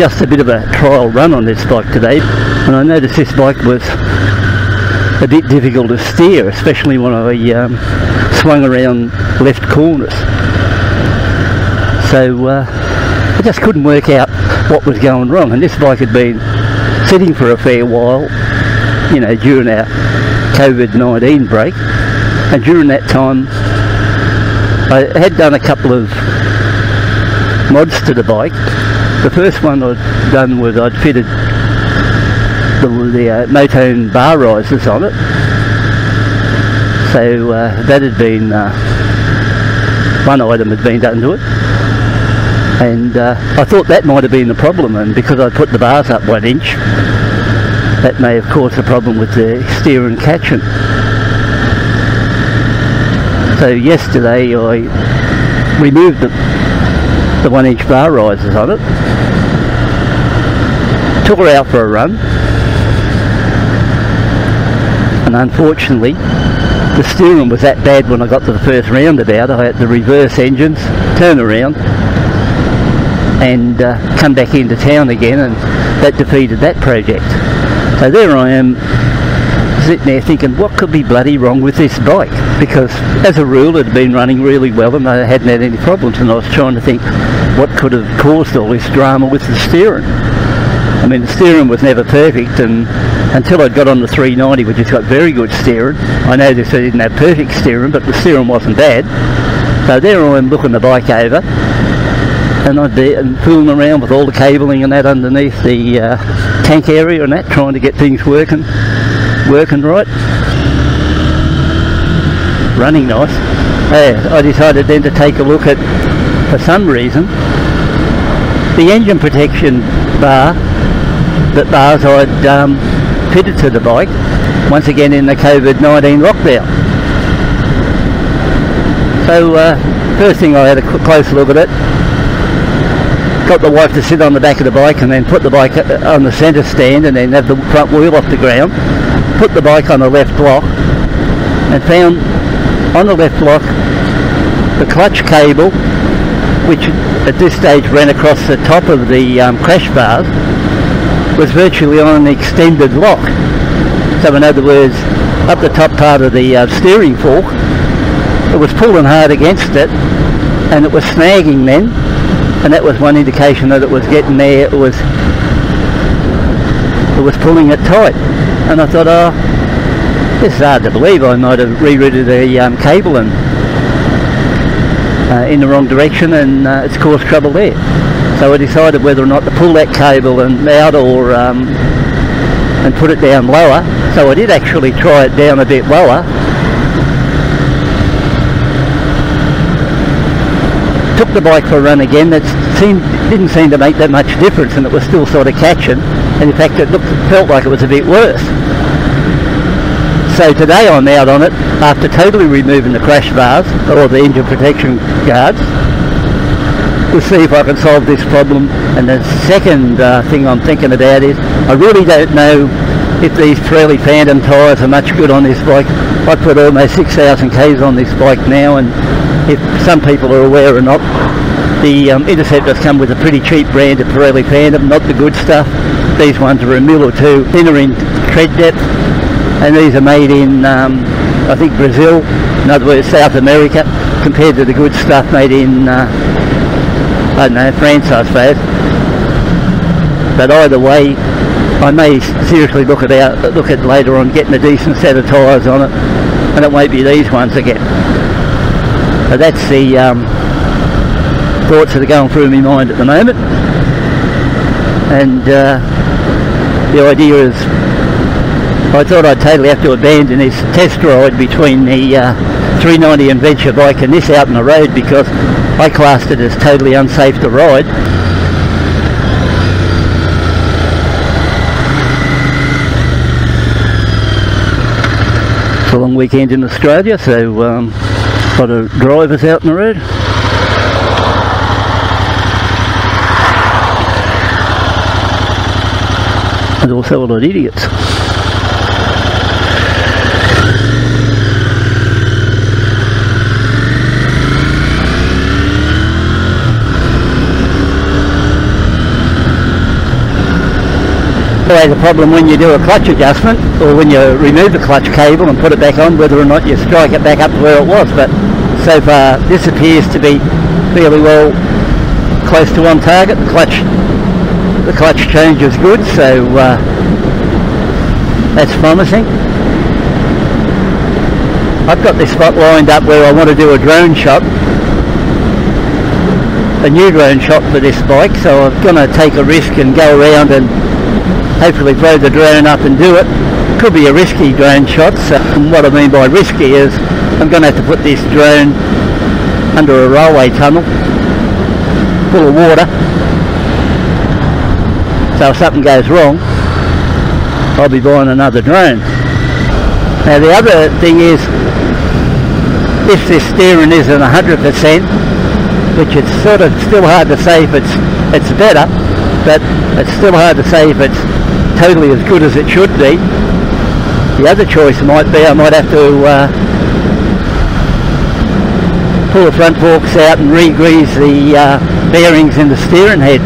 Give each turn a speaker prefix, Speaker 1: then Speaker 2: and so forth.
Speaker 1: just a bit of a trial run on this bike today, and I noticed this bike was a bit difficult to steer, especially when I swung around left corners. So I just couldn't work out what was going wrong, and this bike had been sitting for a fair while, you know, during our COVID-19 break, and during that time I had done a couple of mods to the bike. The first one I'd done was I'd fitted the Motone bar risers on it, so that had been one item had been done to it, and I thought that might have been the problem, and because I put the bars up 1 inch, that may have caused a problem with the steer and catching. So yesterday I removed the 1 inch bar risers on it, took her out for a run, and unfortunately the steering was that bad when I got to the first roundabout. I had to reverse engines, turn around and come back into town again, and that defeated that project. So there I am, sitting there thinking, what could be bloody wrong with this bike? Because as a rule it had been running really well and I hadn't had any problems, and I was trying to think what could have caused all this drama with the steering. I mean, the steering was never perfect, and until I got on the 390, which has got very good steering. I noticed I didn't have perfect steering, but the steering wasn't bad. So there I am looking the bike over, and I'd be fooling around with all the cabling and that underneath the tank area and that, trying to get things working right, running nice. I decided then to take a look at, for some reason, the engine protection bar, the bars I'd fitted to the bike, once again in the COVID-19 lockdown. So first thing, I had a close look at it, got the wife to sit on the back of the bike and then put the bike on the centre stand and then have the front wheel off the ground, put the bike on the left block, and found on the left block the clutch cable, which at this stage ran across the top of the crash bars, was virtually on an extended lock. So in other words, up the top part of the steering fork, it was pulling hard against it and it was snagging then, and that was one indication that it was getting there. It was pulling it tight, and I thought, oh, this is hard to believe. I might have rerouted the cable and in the wrong direction, and it's caused trouble there. So I decided whether or not to pull that cable and out, or and put it down lower. So I did actually try it down a bit lower. Took the bike for a run again. That didn't seem to make that much difference, and it was still sort of catching, and in fact it felt like it was a bit worse. So today I'm out on it after totally removing the crash bars, or the engine protection guards, to see if I can solve this problem. And the second thing I'm thinking about is, I really don't know if these Pirelli Phantom tyres are much good on this bike. I put almost 6,000 k's on this bike now, and if some people are aware or not, the Interceptors come with a pretty cheap brand of Pirelli Phantom, not the good stuff. These ones are a mil or two thinner in tread depth, and these are made in I think Brazil, in other words South America, compared to the good stuff made in I don't know, France I suppose. But either way, I may seriously look at later on getting a decent set of tyres on it, and it won't be these ones again. So that's the thoughts that are going through my mind at the moment, and the idea is, I thought I'd totally have to abandon this test ride between the 390 Adventure bike and this out on the road, because I classed it as totally unsafe to ride. It's a long weekend in Australia, so a lot of drivers out on the road. And also a lot of idiots. always a problem when you do a clutch adjustment, or when you remove the clutch cable and put it back on, whether or not you strike it back up to where it was. But so far this appears to be fairly well close to on target. The clutch change is good, so that's promising. I've got this spot lined up where I want to do a drone shot, a new drone shot for this bike, so I'm going to take a risk and go around and hopefully throw the drone up and do it. Could be a risky drone shot, so what I mean by risky is I'm going to have to put this drone under a railway tunnel full of water, so if something goes wrong I'll be buying another drone. Now the other thing is, if this steering isn't 100%, which it's sort of still hard to say if it's better, but it's still hard to say if it's totally as good as it should be. The other choice might be I might have to pull the front forks out and re-grease the bearings in the steering head.